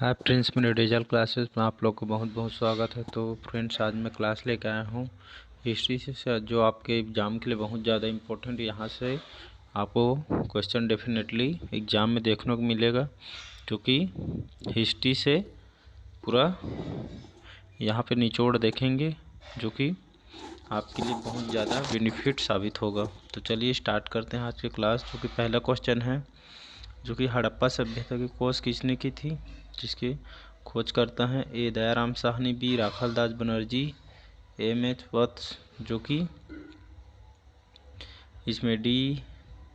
Hi friends, मेरे digital classes में आप लोग को बहुत बहुत स्वागत है। तो फ्रेंड्स, आज मैं क्लास लेकर आया हूँ हिस्ट्री से, जो आपके एग्ज़ाम के लिए बहुत ज़्यादा इम्पोर्टेंट। यहाँ से आपको क्वेश्चन डेफिनेटली एग्ज़ाम में देखने को मिलेगा, क्योंकि हिस्ट्री से पूरा यहाँ पे निचोड़ देखेंगे, जो कि आपके लिए बहुत ज़्यादा बेनिफिट साबित होगा। तो चलिए स्टार्ट करते हैं आज की क्लास। जो कि पहला क्वेश्चन है, जो कि हड़प्पा सभ्यता की खोज किसने की थी, जिसकी खोज करता है A Dayaram Sahni, B Rakhaldas Banerji, M H Vats, जो कि इसमें डी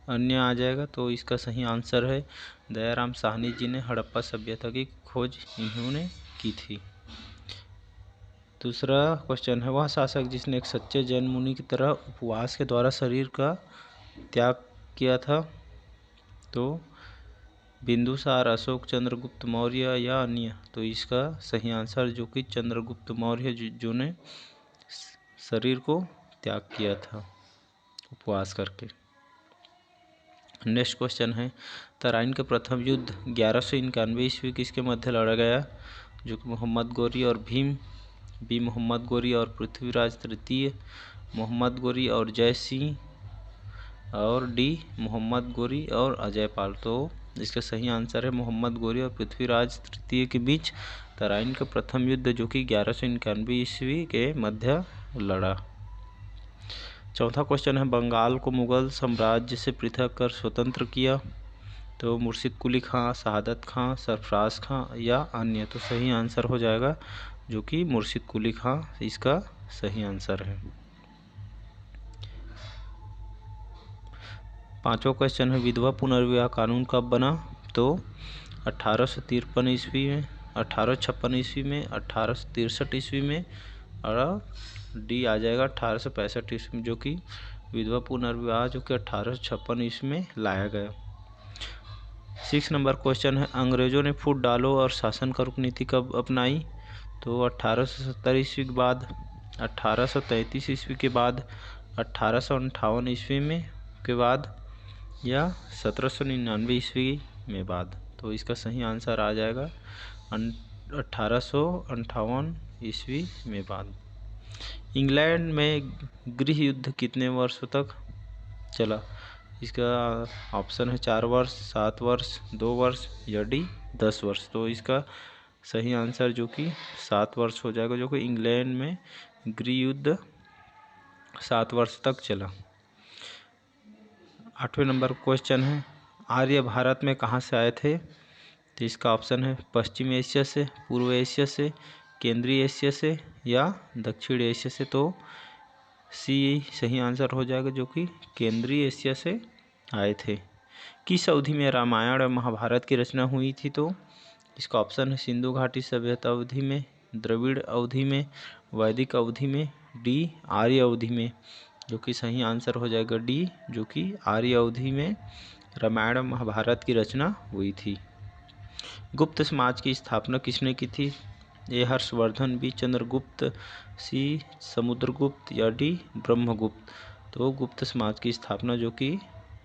अन्य आ जाएगा। तो इसका सही आंसर है दयाराम साहनी जी ने हड़प्पा सभ्यता की खोज इन्होंने की थी। दूसरा क्वेश्चन है, वह शासक जिसने एक सच्चे जैन मुनि की तरह उपवास के द्वारा शरीर का त्याग किया था। तो बिंदुसार, अशोक, चंद्रगुप्त मौर्य या अन्य। तो इसका सही आंसर जो कि चंद्रगुप्त मौर्य जो ने शरीर को त्याग किया था उपवास करके। नेक्स्ट क्वेश्चन है, तराइन का प्रथम युद्ध 1191 ईस्वी किसके मध्य लड़ा गया, जो कि मोहम्मद गोरी और भीम, बी मोहम्मद गोरी और पृथ्वीराज तृतीय, मोहम्मद गोरी और जय सिंह, और डी मोहम्मद गोरी और अजय पाल। तो इसका सही आंसर है मोहम्मद गोरी और पृथ्वीराज तृतीय के बीच तराइन का प्रथम युद्ध, जो कि 1191 ईस्वी के मध्य लड़ा। चौथा क्वेश्चन है, बंगाल को मुगल साम्राज्य से पृथक कर स्वतंत्र किया। तो मुर्शिद कुली खां, शहादत खां, सरफराज खां या अन्य। तो सही आंसर हो जाएगा जो कि मुर्शिद कुली खां, इसका सही आंसर है। पांचवा क्वेश्चन है, विधवा पुनर्विवाह कानून कब बना। तो 1853 ईस्वी में, 1856 ईस्वी में, 1863 ईस्वी में, और डी आ जाएगा 1865 ईस्वी में, जो कि विधवा पुनर्विवाह जो कि 1856 ईस्वी में लाया गया। 6 नंबर क्वेश्चन है, अंग्रेजों ने फूट डालो और शासन करो नीति कब अपनाई। तो 1870 ईस्वी के बाद, 1833 ईस्वी के बाद, 1858 ईस्वी में के बाद, या 1799 ईस्वी में बाद। तो इसका सही आंसर आ जाएगा 1858 ईस्वी में बाद। इंग्लैंड में गृह युद्ध कितने वर्षों तक चला। इसका ऑप्शन है 4 वर्ष, 7 वर्ष, 2 वर्ष या डी 10 वर्ष। तो इसका सही आंसर जो कि 7 वर्ष हो जाएगा, जो कि इंग्लैंड में गृह युद्ध 7 वर्ष तक चला। 8वें नंबर क्वेश्चन है, आर्य भारत में कहाँ से आए थे। तो इसका ऑप्शन है पश्चिम एशिया से, पूर्व एशिया से, केंद्रीय एशिया से या दक्षिण एशिया से। तो सी सही आंसर हो जाएगा, जो कि केंद्रीय एशिया से आए थे। किस अवधि में रामायण और महाभारत की रचना हुई थी। तो इसका ऑप्शन है सिंधु घाटी सभ्यता अवधि में, द्रविड़ अवधि में, वैदिक अवधि में, डी आर्य अवधि में। जो कि सही आंसर हो जाएगा डी, जो कि आर्य अवधि में रामायण और महाभारत की रचना हुई थी। गुप्त समाज की स्थापना किसने की थी। ए हर्षवर्धन, बी चंद्रगुप्त, सी समुद्रगुप्त या डी ब्रह्मगुप्त। तो गुप्त समाज की स्थापना जो कि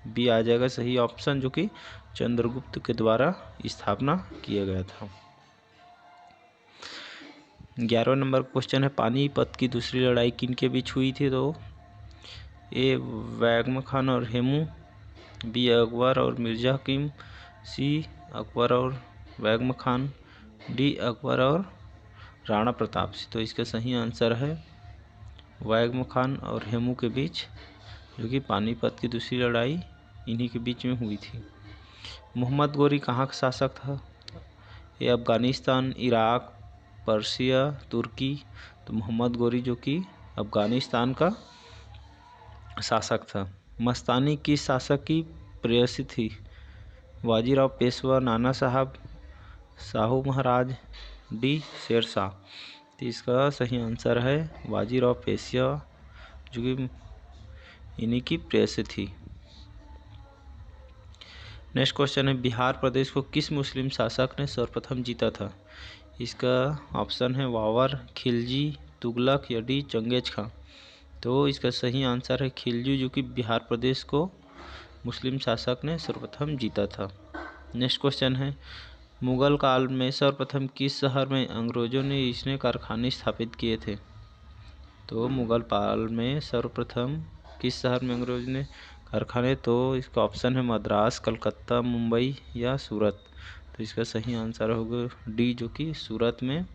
बी आ जाएगा सही ऑप्शन, जो कि चंद्रगुप्त के द्वारा स्थापना किया गया था। 11वां नंबर क्वेश्चन है, पानीपत की दूसरी लड़ाई किन के बीच हुई थी। तो ए वैगम खान और हेमू, बी अकबर और मिर्जा हकीम, सी अकबर और वैगम खान, डी अकबर और राणा प्रताप सिंह। तो इसका सही आंसर है वैगम खान और हेमू के बीच, जो कि पानीपत की दूसरी लड़ाई इन्हीं के बीच में हुई थी। मोहम्मद गोरी कहाँ का शासक था। ये अफ़गानिस्तान, इराक, पर्सिया, तुर्की। तो मोहम्मद गोरी जो कि अफ़गानिस्तान का शासक था। मस्तानी किस शासक की प्रेयसी थी। बाजीराव पेशवा, नाना साहब, शाहू महाराज, डी शेर शाह। तो इसका सही आंसर है बाजीराव पेशवा, जो कि इन्हीं की प्रेयसी थी। नेक्स्ट क्वेश्चन है, बिहार प्रदेश को किस मुस्लिम शासक ने सर्वप्रथम जीता था। इसका ऑप्शन है बाबर, खिलजी, तुगलक या डी चंगेज खां। तो इसका सही आंसर है खिलजी, जो कि बिहार प्रदेश को मुस्लिम शासक ने सर्वप्रथम जीता था। नेक्स्ट क्वेश्चन है, मुगल काल में सर्वप्रथम किस शहर में अंग्रेजों ने इसने कारखाने स्थापित किए थे? तो मुगल काल में सर्वप्रथम किस शहर में अंग्रेजों ने कारखाने, तो इसका ऑप्शन है मद्रास, कलकत्ता, मुंबई या सूरत। तो इसका सही आंसर होगा डी, जो कि सूरत में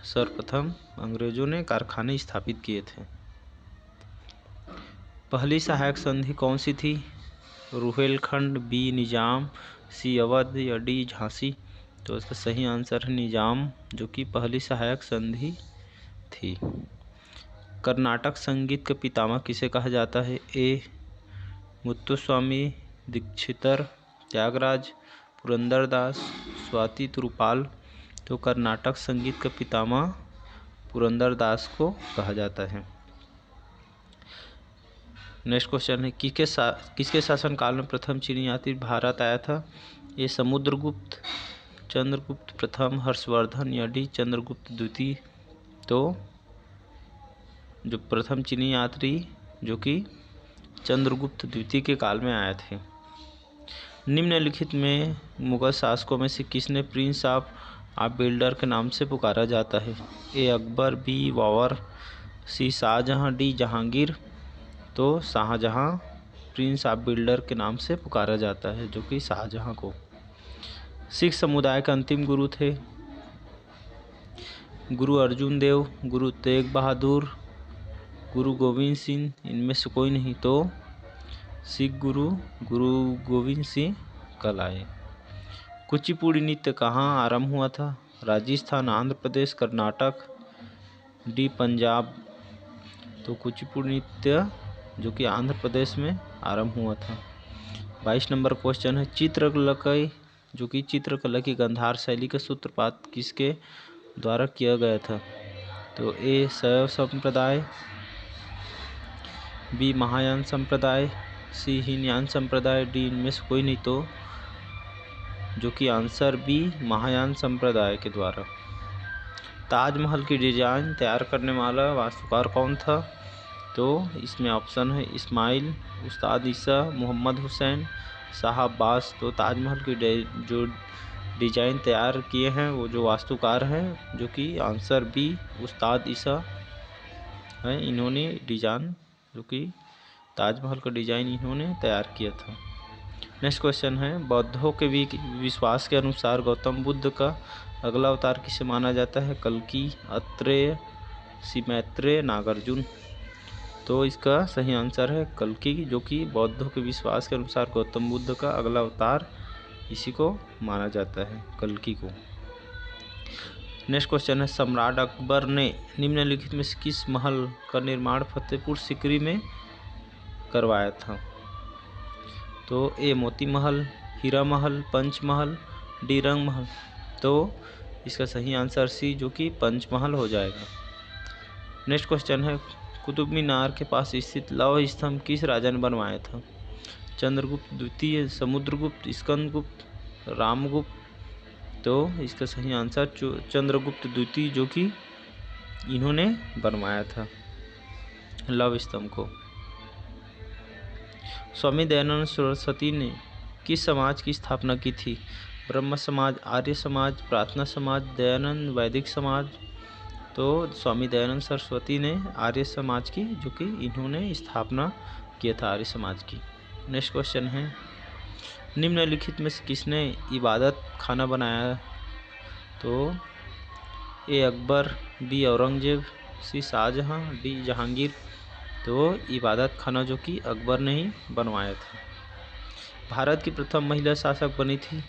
सर्वप्रथम अंग्रेजों ने कारखाने स्थापित किए थे। पहली सहायक संधि कौन सी थी? रुहेलखंड, बी निजाम, सी अवध या डी झांसी। तो इसका सही आंसर है निजाम, जो कि पहली सहायक संधि थी। कर्नाटक संगीत के पितामह किसे कहा जाता है? ए मुत्तुस्वामी दीक्षितर, त्यागराज, पुरंदरदास, स्वाति तिरुपाल। तो कर्नाटक संगीत का पितामह पुरंदरदास को कहा जाता है। नेक्स्ट क्वेश्चन है किसके शासनकाल में प्रथम चीनी यात्री भारत आया था? ये समुद्रगुप्त, चंद्रगुप्त प्रथम, हर्षवर्धन या डी चंद्रगुप्त द्वितीय। तो जो प्रथम चीनी यात्री जो कि चंद्रगुप्त द्वितीय के काल में आए थे। निम्नलिखित में मुगल शासकों में से किसने प्रिंस ऑफ बिल्डर के नाम से पुकारा जाता है? ए अकबर, बी बाबर, सी शाहजहां, डी जहांगीर। तो शाहजहां प्रिंस ऑफ बिल्डर के नाम से पुकारा जाता है, जो कि शाहजहां को। सिख समुदाय के अंतिम गुरु थे? गुरु अर्जुन देव, गुरु तेग बहादुर, गुरु गोविंद सिंह, इनमें से कोई नहीं। तो सिख गुरु गोविंद सिंह कलाए। कुचिपुड़ी नृत्य कहाँ आरंभ हुआ था? राजस्थान, आंध्र प्रदेश, कर्नाटक, डी पंजाब। तो कुचिपुड़ी नृत्य जो कि आंध्र प्रदेश में आरंभ हुआ था। 22 नंबर क्वेश्चन है चित्रकला जो कि चित्रकला की गांधार शैली का सूत्रपात किसके द्वारा किया गया था? तो ए शैव संप्रदाय, बी महायान संप्रदाय, सी हीनयान संप्रदाय, डी इनमें से कोई नहीं। तो जो कि आंसर बी महायान संप्रदाय के द्वारा। ताजमहल की डिजाइन तैयार करने वाला वास्तुकार कौन था? तो इसमें ऑप्शन है इस्माइल, उस्ताद ईसा, मोहम्मद हुसैन, शाह अब्बास। तो ताजमहल की जो डिजाइन तैयार किए हैं वो जो वास्तुकार हैं, जो कि आंसर बी उस्ताद ईसा है। इन्होंने डिजाइन जो कि ताजमहल का डिजाइन इन्होंने तैयार किया था। नेक्स्ट क्वेश्चन है बौद्धों के विश्वास के अनुसार गौतम बुद्ध का अगला अवतार किसे माना जाता है? कल्कि, अत्रेय, मैत्रेय, नागार्जुन। तो इसका सही आंसर है कल्कि, जो कि बौद्धों के विश्वास के अनुसार गौतम बुद्ध का अगला अवतार इसी को माना जाता है, कल्कि को। नेक्स्ट क्वेश्चन है सम्राट अकबर ने निम्नलिखित में से किस महल का निर्माण फतेहपुर सीकरी में करवाया था? तो ए मोती महल, हीरा महल, पंच महल, डी रंग महल। तो इसका सही आंसर सी, जो कि पंचमहल हो जाएगा। नेक्स्ट क्वेश्चन है कुतुब मीनार के पास स्थित लौह स्तंभ किस राजा ने बनवाया था? चंद्रगुप्त द्वितीय, समुद्रगुप्त, स्कंदगुप्त, रामगुप्त। तो इसका सही आंसर चंद्रगुप्त द्वितीय, जो कि इन्होंने बनवाया था लौह स्तंभ को। स्वामी दयानंद सरस्वती ने किस समाज की स्थापना की थी? ब्रह्म समाज, आर्य समाज, प्रार्थना समाज, दयानंद वैदिक समाज। तो स्वामी दयानंद सरस्वती ने आर्य समाज की जो कि इन्होंने स्थापना किया था आर्य समाज की। नेक्स्ट क्वेश्चन है निम्नलिखित में से किसने इबादत खाना बनाया? तो ए अकबर, बी औरंगजेब, सी शाहजहां, डी जहांगीर। तो इबादत खाना जो कि अकबर ने ही बनवाया था। भारत की प्रथम महिला शासक बनी थी?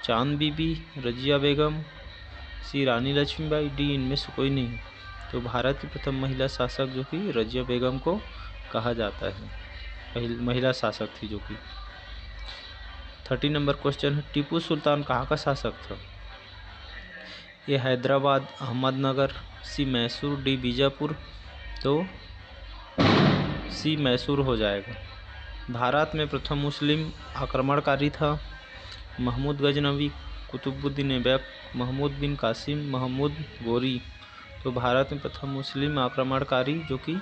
चांद बीबी, रजिया बेगम, सी रानी लक्ष्मीबाई, डी इनमें से कोई नहीं। तो भारत की प्रथम महिला शासक जो कि रजिया बेगम को कहा जाता है, महिला शासक थी जो कि। 30 नंबर क्वेश्चन है टीपू सुल्तान कहाँ का शासक था? ये हैदराबाद, अहमदनगर, सी मैसूर, डी बीजापुर। तो सी मैसूर हो जाएगा। भारत में प्रथम मुस्लिम आक्रमणकारी था? महमूद गजनवी, कुतुबुद्दीन ऐबक, महमूद बिन कासिम, महमूद गोरी। तो भारत में प्रथम मुस्लिम आक्रमणकारी जो कि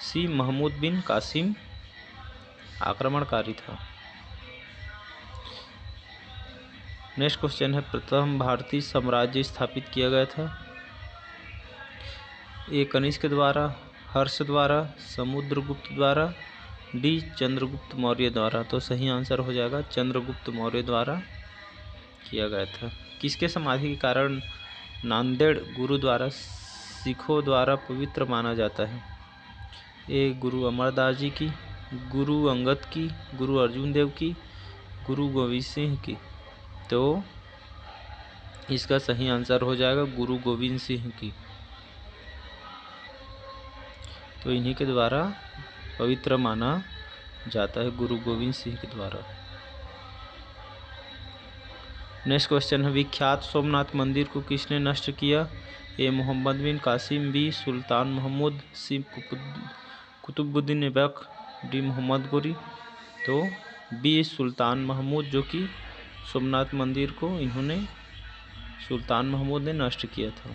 सी महमूद बिन कासिम आक्रमणकारी था। नेक्स्ट क्वेश्चन है प्रथम भारतीय साम्राज्य स्थापित किया गया था। ए कनिष्क द्वारा, हर्ष द्वारा, समुद्रगुप्त द्वारा, डी चंद्रगुप्त मौर्य द्वारा। तो सही आंसर हो जाएगा चंद्रगुप्त मौर्य द्वारा किया गया था। किसके समाधि के कारण नांदेड़ गुरुद्वारा सिखों द्वारा पवित्र माना जाता है? ए गुरु अमरदास जी की, गुरु अंगद की, गुरु अर्जुन देव की, गुरु गोविंद सिंह की। तो इसका सही आंसर हो जाएगा गुरु गोविंद सिंह की। तो इन्हीं के द्वारा पवित्र माना जाता है, गुरु गोविंद सिंह के द्वारा। नेक्स्ट क्वेश्चन है विख्यात सोमनाथ मंदिर को किसने नष्ट किया? ए मोहम्मद बिन कासिम, बी सुल्तान महमूद, सी कुतुबुद्दीन ऐबक, डी मोहम्मद गोरी। तो बी सुल्तान महमूद, जो कि सोमनाथ मंदिर को इन्होंने सुल्तान महमूद ने नष्ट किया था।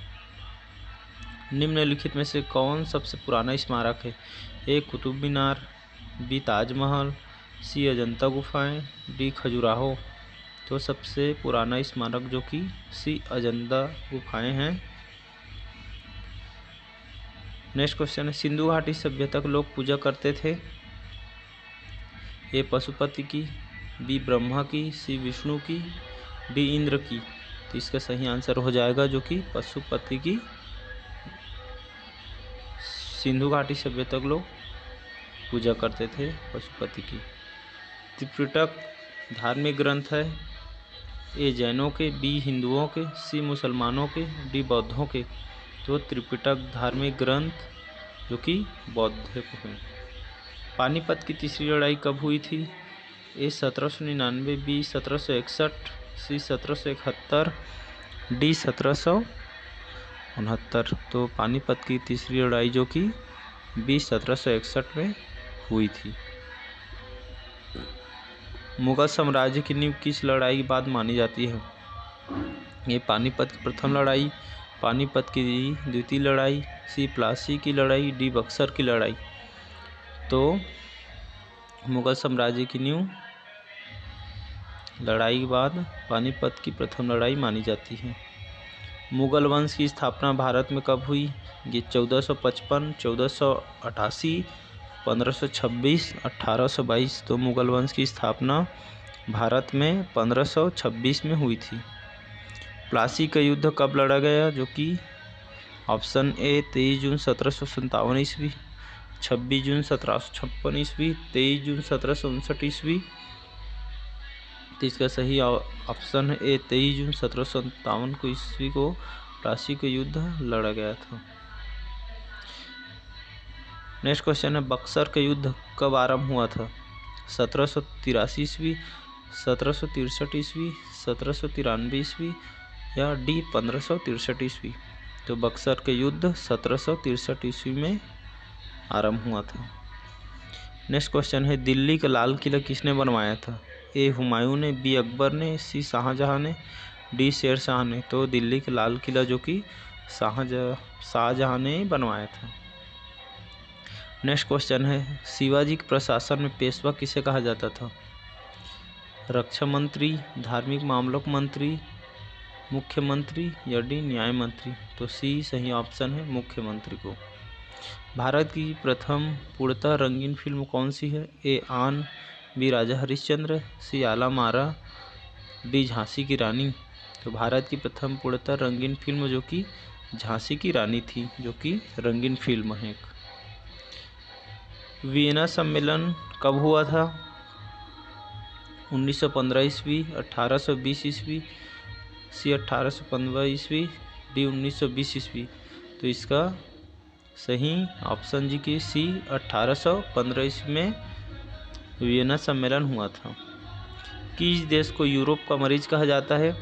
निम्नलिखित में से कौन सबसे पुराना स्मारक है? ए कुतुब मीनार, बी ताजमहल, सी अजंता गुफाएं, डी खजुराहो। तो सबसे पुराना स्मारक जो कि सी अजंता गुफाएं हैं। नेक्स्ट क्वेश्चन है सिंधु घाटी सभ्यता के लोग पूजा करते थे? ए पशुपति की, बी ब्रह्मा की, सी विष्णु की, डी इंद्र की। तो इसका सही आंसर हो जाएगा जो कि पशुपति की। सिंधु घाटी सभ्यता के लोग पूजा करते थे पशुपति की। त्रिपिटक धार्मिक ग्रंथ है? ए जैनों के, बी हिंदुओं के, सी मुसलमानों के, डी बौद्धों के। तो त्रिपिटक धार्मिक ग्रंथ जो कि बौद्ध के हैं। पानीपत की तीसरी लड़ाई कब हुई थी? ए 1799, बी 1761, सी 1771, डी 1769। तो पानीपत की तीसरी लड़ाई जो कि बी 1761 में हुई थी। मुगल साम्राज्य की नींव किस लड़ाई के बाद मानी जाती है? ये पानीपत की प्रथम लड़ाई, पानीपत की द्वितीय लड़ाई, सी प्लासी की लड़ाई, डी बक्सर की लड़ाई। तो मुगल साम्राज्य की नींव लड़ाई के बाद पानीपत की प्रथम लड़ाई मानी जाती है। मुगल वंश की स्थापना भारत में कब हुई? ये 1455, 1488, 1526, 1822। तो मुगल वंश की स्थापना भारत में 1526 में हुई थी। प्लासी का युद्ध कब लड़ा गया? जो कि ऑप्शन ए 23 जून 1757 ईस्वी, 26 जून 1756 ईस्वी, 23 जून 1759 ईस्वी। तो इसका सही ऑप्शन है ए 23 जून 1757 को ईस्वी को प्लासी का युद्ध लड़ा गया था। नेक्स्ट क्वेश्चन है बक्सर का युद्ध कब आरंभ हुआ था? 1783 ईस्वी, 1763 ईस्वी, 1793 ईस्वी या डी 1563 ईस्वी। तो बक्सर का युद्ध 1763 ईस्वी में आरंभ हुआ था। नेक्स्ट क्वेश्चन है दिल्ली का लाल किला किसने बनवाया था? ए हुमायूं ने, बी अकबर ने, सी शाहजहां ने, डी शेर शाह ने। तो दिल्ली का लाल किला जो कि शाहजहां ने बनवाया था। नेक्स्ट क्वेश्चन है शिवाजी के प्रशासन में पेशवा किसे कहा जाता था? रक्षा मंत्री, धार्मिक मामलों का मंत्री, मुख्यमंत्री या डी न्याय मंत्री। तो सी सही ऑप्शन है मुख्यमंत्री को। भारत की प्रथम पूर्णतः रंगीन फिल्म कौन सी है? ए आन, बी राजा हरिश्चंद्र, सी आला मारा, डी झांसी की रानी। तो भारत की प्रथम पूर्णतः रंगीन फिल्म जो कि झांसी की रानी थी, जो कि रंगीन फिल्म है। वियना सम्मेलन कब हुआ था? 1915 ईस्वी, 1820 ईस्वी, सी 1815 ईस्वी, डी 1920 ईस्वी। तो इसका सही ऑप्शन जी की सी 1815 ईस्वी में वियना सम्मेलन हुआ था। किस देश को यूरोप का मरीज कहा जाता है?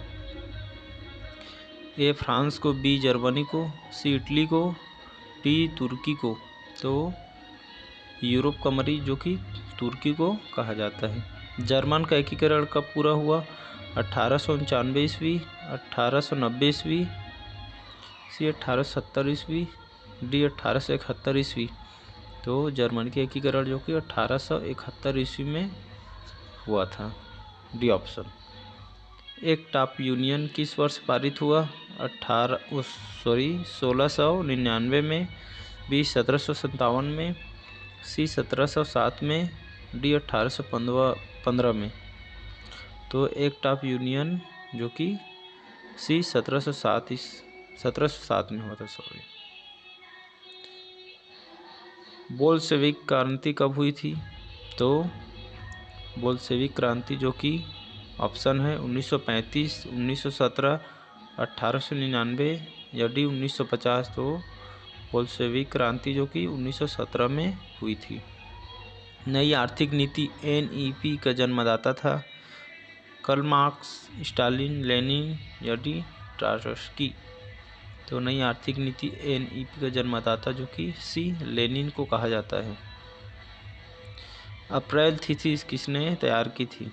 ए फ्रांस को, बी जर्मनी को, सी इटली को, डी तुर्की को। तो यूरोप का मरीज जो कि तुर्की को कहा जाता है। जर्मन का एकीकरण कब पूरा हुआ? 1895 ईस्वी, 1890 ईस्वी, सी 1870 ईस्वी, डी 1871 ईस्वी। तो जर्मन के एकीकरण जो कि 1871 ईस्वी में हुआ था, D option. Act of union किस वर्ष पारित हुआ? 1699 में, बी 1757 में, सी 1707 में, डी 1815 में। तो एक्ट ऑफ यूनियन जो कि सी 1707 में हुआ था। बोल्शेविक क्रांति कब हुई थी? तो बोल्शेविक क्रांति जो कि ऑप्शन है 1935, 1917, 1899 या डी 1950। तो बोल्शेविक क्रांति जो कि 1917 में हुई थी। नई आर्थिक नीति NEP का जन्मदाता था? कार्ल मार्क्स, स्टालिन, लेनिन या डी ट्राटस्की। तो नई आर्थिक नीति NEP का जन्मदाता जो कि सी लेनिन को कहा जाता है। अप्रैल थीसिस किसने तैयार की थी?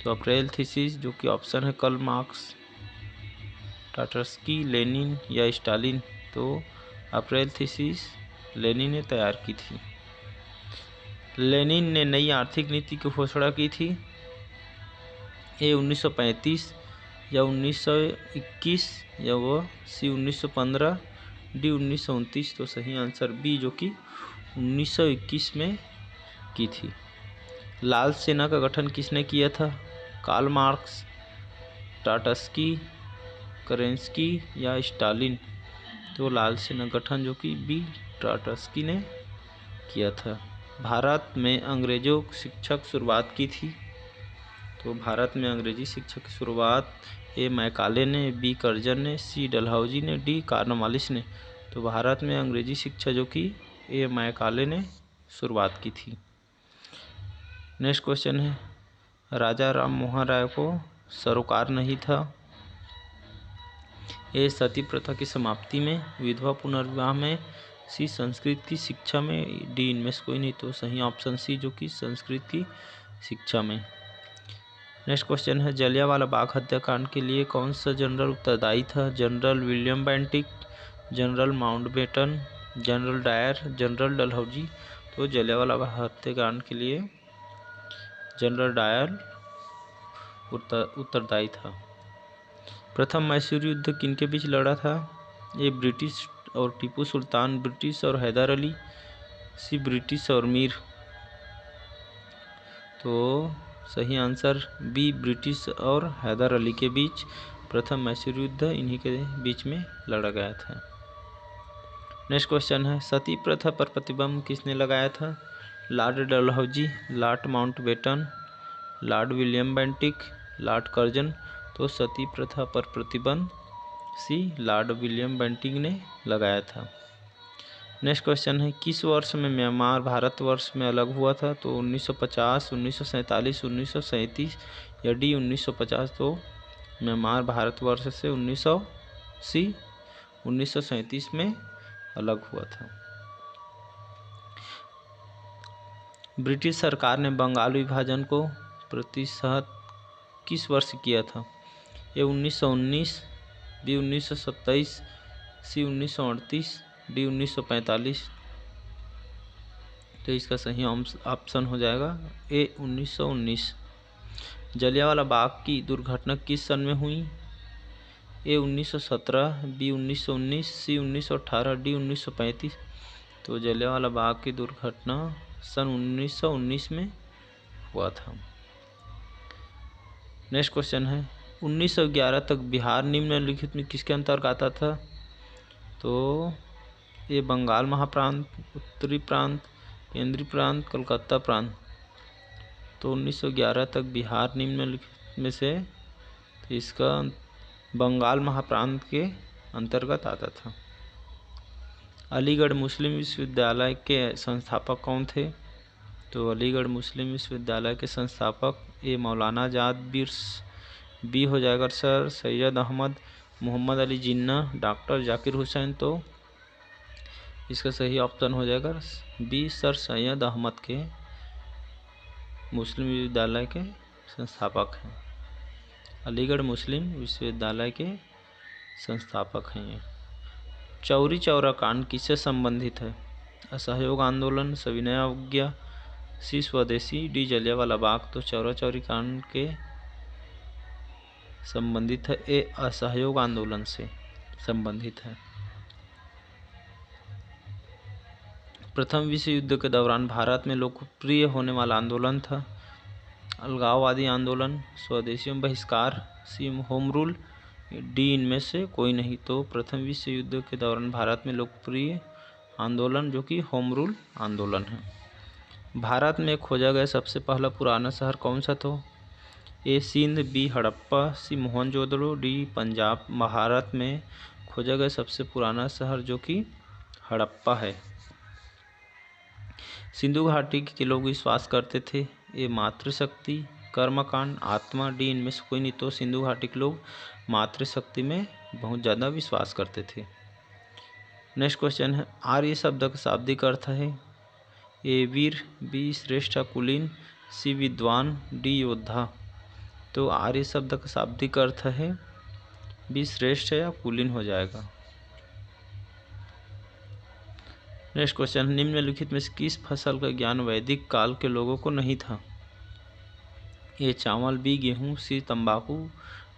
तो अप्रैल थीसिस जो कि ऑप्शन है कार्ल मार्क्स, ट्राटस्की, लेनिन या स्टालिन। तो अप्रैल थीसिस लेनिन ने तैयार की थी। लेनिन ने नई आर्थिक नीति की घोषणा की थी? ए 1935 या 1921 या वह सी 1915, डी 1929। तो सही आंसर बी जो कि 1921 में की थी। लाल सेना का गठन किसने किया था? कार्ल मार्क्स, ट्राटस्की, केरेंस्की या स्टालिन। तो लाल सेना गठन जो कि बी ट्राटस्की ने किया था। भारत में अंग्रेजों शिक्षा की शुरुआत की थी? तो भारत में अंग्रेजी शिक्षा की शुरुआत ए मैकाले ने, बी कर्जन ने, सी डलहौजी ने, डी कॉर्नवालिस ने। तो भारत में अंग्रेजी शिक्षा जो कि ए मैकाले ने शुरुआत की थी। नेक्स्ट क्वेश्चन है, राजा राम मोहन राय को सरोकार नहीं था? ए सती प्रथा की समाप्ति में, विधवा पुनर्विवाह में, सी संस्कृत की शिक्षा में, डी इनमें से कोई नहीं। तो सही ऑप्शन सी जो कि संस्कृत की शिक्षा में। नेक्स्ट क्वेश्चन है, जलियांवाला बाग हत्याकांड के लिए कौन सा जनरल उत्तरदायी था? General William Bentinck, general Mountbatten, general Dyer, general Dalhousie. तो जलियांवाला बाग हत्याकांड के लिए जनरल डायर उत्तरदायी था। प्रथम मैसूर युद्ध किनके बीच लड़ा था? ए ब्रिटिश और टीपू सुल्तान, ब्रिटिश और हैदर अली, सी ब्रिटिश और मीर। तो सही आंसर बी ब्रिटिश और हैदर अली के बीच प्रथम मैसूर युद्ध इन्हीं के बीच में लड़ा गया था। नेक्स्ट क्वेश्चन है, सती प्रथा पर प्रतिबंध किसने लगाया था? Lord Dalhousie, Lord Mountbatten, Lord William Bentinck, Lord Curzon. तो सती प्रथा पर प्रतिबंध सी लॉर्ड विलियम बेंटिक ने लगाया था। नेक्स्ट क्वेश्चन है, किस वर्ष में म्यांमार भारतवर्ष में अलग हुआ था? तो 1950, 1947, 1937 या डी 1950। तो म्यांमार भारतवर्ष से 1937 में अलग हुआ था। ब्रिटिश सरकार ने बंगाल विभाजन को प्रतिशत किस वर्ष किया था? ये 1919, बी 1927, सी 1938, डी 1945। तो इसका सही ऑप्शन हो जाएगा ए 1919। जलियांवाला बाग की दुर्घटना किस सन में हुई? ए 1917, बी 1919, सी 1918, डी 1935। तो जलियांवाला बाग की दुर्घटना सन 1919 में हुआ था। नेक्स्ट क्वेश्चन है, 1911 तक बिहार निम्नलिखित में किसके अंतर्गत आता था? तो ये बंगाल महाप्रांत, उत्तरी प्रांत, केंद्रीय प्रांत, कलकत्ता प्रांत। तो 1911 तक बिहार निम्नलिखित में से तो इसका बंगाल महाप्रांत के अंतर्गत आता था। अलीगढ़ मुस्लिम विश्वविद्यालय के संस्थापक कौन थे? तो अलीगढ़ मुस्लिम विश्वविद्यालय के संस्थापक ए मौलाना आजाद, बी हो जाएगा सर सैयद अहमद, मोहम्मद अली जिन्ना, डॉक्टर जाकिर हुसैन। तो इसका सही ऑप्शन हो जाएगा बी सर सैयद अहमद के मुस्लिम विश्वविद्यालय के संस्थापक हैं। अलीगढ़ मुस्लिम विश्वविद्यालय के संस्थापक हैं ये। चौरी चौरा कांड किससे संबंधित है? असहयोग आंदोलन, सविनय अवज्ञा, सी स्वदेशी, डी जलियांवाला बाग। तो चौरा चौरी कांड के संबंधित है? ए असहयोग आंदोलन से संबंधित है। प्रथम विश्व युद्ध के दौरान भारत में लोकप्रिय होने वाला आंदोलन था अलगाववादी आंदोलन, स्वदेशियों बहिष्कार, सी होम रूल, डी इनमें से कोई नहीं। तो प्रथम विश्व युद्ध के दौरान भारत में लोकप्रिय आंदोलन जो कि होम रूल आंदोलन है। भारत में खोजा गया सबसे पहला पुराना शहर कौन सा था? ए सिंध, बी हड़प्पा, सी मोहनजोदड़ो, डी पंजाब। भारत में खोजा गया सबसे पुराना शहर जो कि हड़प्पा है। सिंधु घाटी के लोग विश्वास करते थे ये मातृशक्ति, कर्मकांड, आत्मा, डी इनमें से कोई नहीं। तो सिंधु घाटी के लोग मातृशक्ति में बहुत ज़्यादा विश्वास करते थे। नेक्स्ट क्वेश्चन है आर्य शब्द का शाब्दिक अर्थ है? ए वीर, बी श्रेष्ठ कुलीन, सी विद्वान, डी योद्धा। तो आर्य शब्द का शाब्दिक अर्थ है बी श्रेष्ठ या कुलीन हो जाएगा। नेक्स्ट क्वेश्चन, निम्नलिखित में से किस फसल का ज्ञान वैदिक काल के लोगों को नहीं था? ए चावल, बी गेहूँ, सी तंबाकू,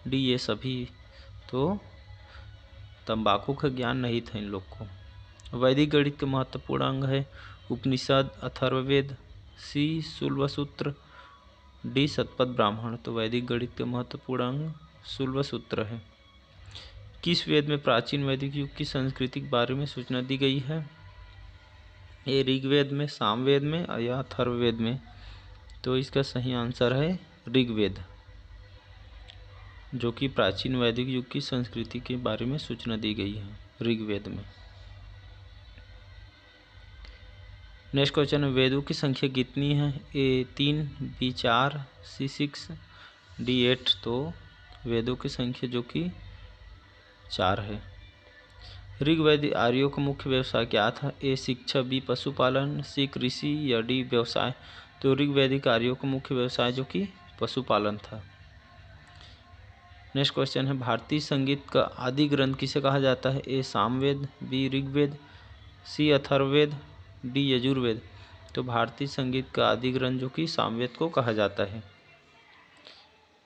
डी ये सभी। तो तंबाकू का ज्ञान नहीं था इन लोग को। वैदिक गणित के महत्वपूर्ण अंग है उपनिषद, अथर्ववेद, सी शुल्बसूत्र, डी शतपथ ब्राह्मण। तो वैदिक गणित के महत्वपूर्ण अंग शुल्बसूत्र है। किस वेद में प्राचीन वैदिक युग की संस्कृति के बारे में सूचना दी गई है? ये ऋग्वेद में, सामवेद में या अथर्ववेद में। तो इसका सही आंसर है ऋग्वेद, जो कि प्राचीन वैदिक युग की संस्कृति के बारे में सूचना दी गई है ऋग्वेद में। नेक्स्ट क्वेश्चन है वेदों की संख्या कितनी है? ए 3, बी 4, सी 6, डी 8। तो वेदों की संख्या जो कि 4 है। ऋग्वैदिक आर्यों का मुख्य व्यवसाय क्या था? ए शिक्षा, बी पशुपालन, सी कृषि या डी व्यवसाय। तो ऋग्वैदिक आर्यों का मुख्य व्यवसाय जो कि पशुपालन था। नेक्स्ट क्वेश्चन है भारतीय संगीत का आदि ग्रंथ किसे कहा जाता है? ए सामवेद, बी ऋग्वेद, सी अथर्ववेद, डी यजुर्वेद। तो भारतीय संगीत का आदि ग्रंथ जो कि सामवेद को कहा जाता है।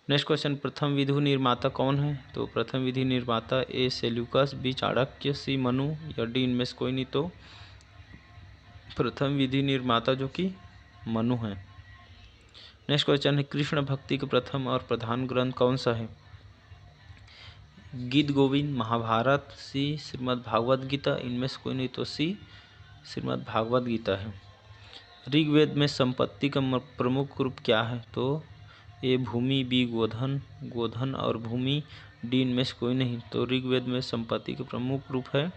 नेक्स्ट क्वेश्चन, प्रथम विधि निर्माता कौन है? तो प्रथम विधि निर्माता ए सेल्यूकस, बी चाणक्य, सी मनु या डी इनमें से कोई नहीं। तो प्रथम विधि निर्माता जो कि मनु है। नेक्स्ट क्वेश्चन है कृष्ण भक्ति का प्रथम और प्रधान ग्रंथ कौन सा है? गीत गोविंद, महाभारत, सी श्रीमद् भागवत गीता, इनमें से कोई नहीं। तो सी श्रीमद् भागवत गीता है। ऋग्वेद में संपत्ति का प्रमुख रूप क्या है? तो ए भूमि, बी गोधन, गोधन और भूमि, डी इनमें से कोई नहीं। तो ऋग्वेद में संपत्ति का प्रमुख रूप है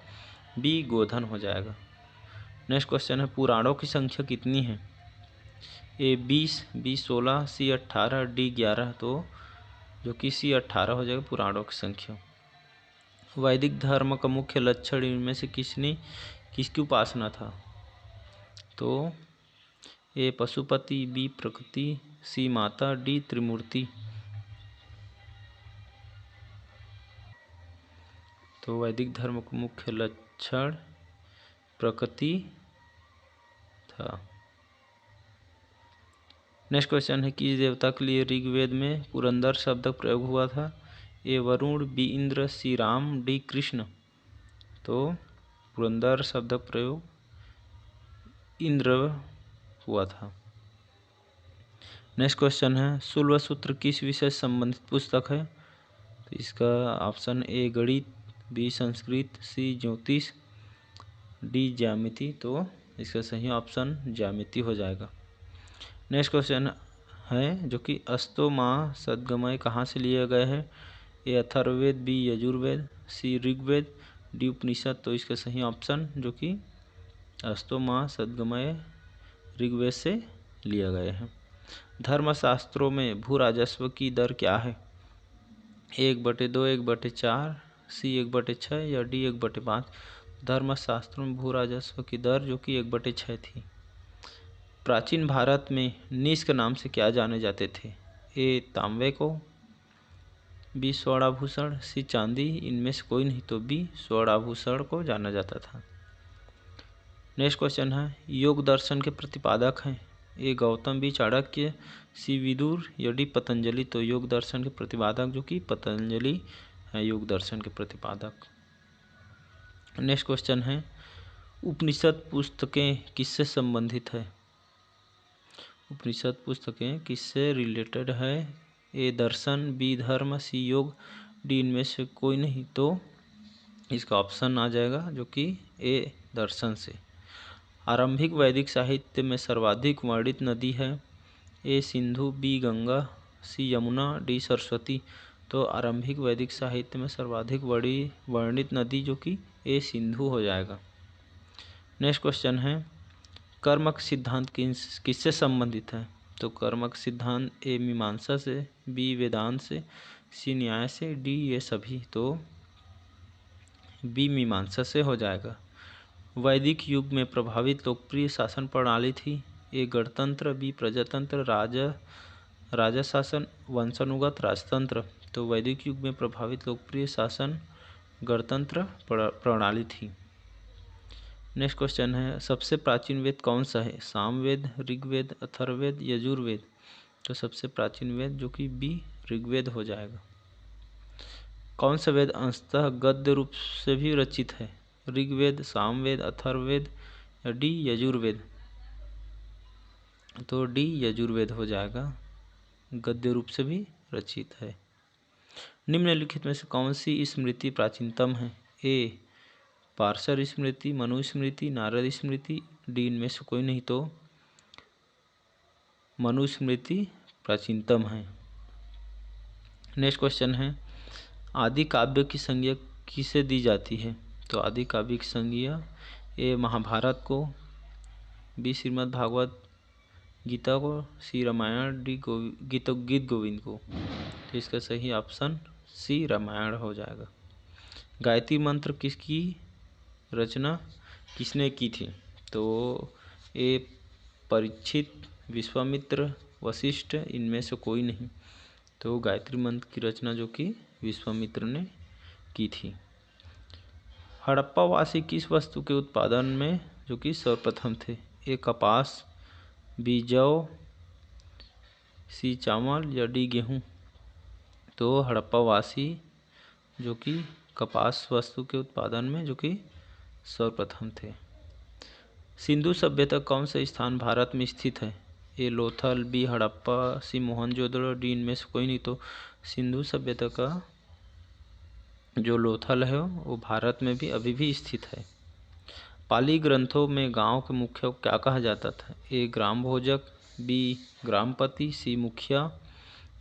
बी गोधन हो जाएगा। नेक्स्ट क्वेश्चन है पुराणों की संख्या कितनी है? ए 20, बी 16, सी 18, डी 11। तो जो कि सी 18 हो जाएगा पुराणों की संख्या। वैदिक धर्म का मुख्य लक्षण इनमें से किसकी उपासना था? तो ए पशुपति, बी प्रकृति, सी माता, डी त्रिमूर्ति। तो वैदिक धर्म का मुख्य लक्षण प्रकृति था। नेक्स्ट क्वेश्चन है किस देवता के लिए ऋग्वेद में पुरंदर शब्द प्रयोग हुआ था? ए वरुण, बी इंद्र, सी राम, डी कृष्ण। तो पुरंदर शब्द प्रयोग इंद्र हुआ था। नेक्स्ट क्वेश्चन है शुल्बसूत्र किस विषय से संबंधित पुस्तक है? तो इसका ऑप्शन ए गणित, बी संस्कृत, सी ज्योतिष, डी ज्यामिति। तो इसका सही ऑप्शन ज्यामिति हो जाएगा। नेक्स्ट क्वेश्चन है जो कि अस्तो माह सद्गमय कहाँ से लिए गए हैं? ए अथर्ववेद, बी यजुर्वेद, सी ऋग्वेद, डी उपनिषद। तो इसका सही ऑप्शन जो कि अस्तो माह सद्गमय ऋग्वेद से लिया गया है। धर्मशास्त्रों में भू राजस्व की दर क्या है? 1/2, 1/4, सी 1/6 या डी 1/5। धर्मशास्त्रों में भू राजस्व की दर जो कि 1/6 थी। प्राचीन भारत में निष्क नाम से क्या जाने जाते थे? ए तांबे को, बी स्वर्णाभूषण, सी चांदी, इनमें से कोई नहीं। तो बी स्वर्णाभूषण को जाना जाता था। नेक्स्ट क्वेश्चन है योग दर्शन के प्रतिपादक हैं? ए गौतम, बी चाणक्य, सी विदुर या डी पतंजलि। तो योग दर्शन के प्रतिपादक जो कि पतंजलि है योग दर्शन के प्रतिपादक। नेक्स्ट क्वेश्चन है, उपनिषद पुस्तकें किससे संबंधित है? उपनिषद पुस्तकें किससे रिलेटेड है? ए दर्शन, बी धर्म, सी योग, डी इनमें से कोई नहीं। तो इसका ऑप्शन आ जाएगा जो कि ए दर्शन से। आरंभिक वैदिक साहित्य में सर्वाधिक वर्णित नदी है? ए सिंधु, बी गंगा, सी यमुना, डी सरस्वती। तो आरंभिक वैदिक साहित्य में सर्वाधिक वर्णित नदी जो कि ए सिंधु हो जाएगा। नेक्स्ट क्वेश्चन है, कर्मक सिद्धांत किससे संबंधित है? तो कर्मक सिद्धांत ए मीमांसा से, बी वेदांत से, सी न्याय से, डी ये सभी। तो बी मीमांसा से हो जाएगा। वैदिक युग में प्रभावित लोकप्रिय शासन प्रणाली थी? ए गणतंत्र, बी प्रजातंत्र, राजा शासन, वंशानुगत राजतंत्र। तो वैदिक युग में प्रभावित लोकप्रिय शासन गणतंत्र प्रणाली थी। नेक्स्ट क्वेश्चन है, सबसे प्राचीन वेद कौन सा है? सामवेद, ऋग्वेद, अथर्ववेद, यजुर्वेद। तो सबसे प्राचीन वेद जो कि बी ऋग्वेद हो जाएगा। कौन सा वेद अंशतः गद्य रूप से भी रचित है? ऋग्वेद, सामवेद, अथर्ववेद या डी यजुर्वेद। तो डी यजुर्वेद हो जाएगा, गद्य रूप से भी रचित है। निम्नलिखित में से कौन सी स्मृति प्राचीनतम है? ए पार्शर स्मृति, मनु स्मृति, नारद स्मृति, डी इनमें से कोई नहीं। तो मनु स्मृति प्राचीनतम है। नेक्स्ट क्वेश्चन है, आदि काव्य की संज्ञा किसे दी जाती है? तो आदि काव्य की संज्ञा ए महाभारत को, बी श्रीमद् भागवत गीता को, सी रामायण, डी गीत गोविंद को। तो इसका सही ऑप्शन सी रामायण हो जाएगा। गायत्री मंत्र किसकी रचना किसने की थी? तो ए परीक्षित, विश्वामित्र, वशिष्ठ, इनमें से कोई नहीं। तो गायत्री मंत्र की रचना जो कि विश्वामित्र ने की थी। हड़प्पावासी किस वस्तु के उत्पादन में जो कि सर्वप्रथम थे? ए कपास, बी जौ, सी चावल या डी गेहूँ। तो हड़प्पावासी जो कि कपास वस्तु के उत्पादन में जो कि सर्वप्रथम थे। सिंधु सभ्यता कौन सा स्थान भारत में स्थित है? ए लोथल, बी हड़प्पा, सी मोहनजोदड़ो, डी इनमें से कोई नहीं। तो सिंधु सभ्यता का जो लोथल है वो भारत में भी अभी भी स्थित है। पाली ग्रंथों में गांव के मुखिया को क्या कहा जाता था? ए ग्राम भोजक, बी ग्रामपति, सी मुखिया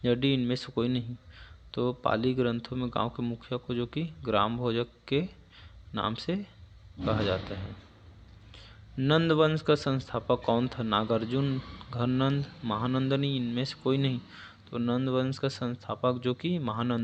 या डी इनमें से कोई नहीं। तो पाली ग्रंथों में गांव के मुखिया को जो कि ग्राम भोजक के नाम से कहा जाता है। नंद वंश का संस्थापक कौन था? नागार्जुन, घननंद, महानंदनी, इनमें से कोई नहीं। तो नंद वंश का संस्थापक जो कि महानंद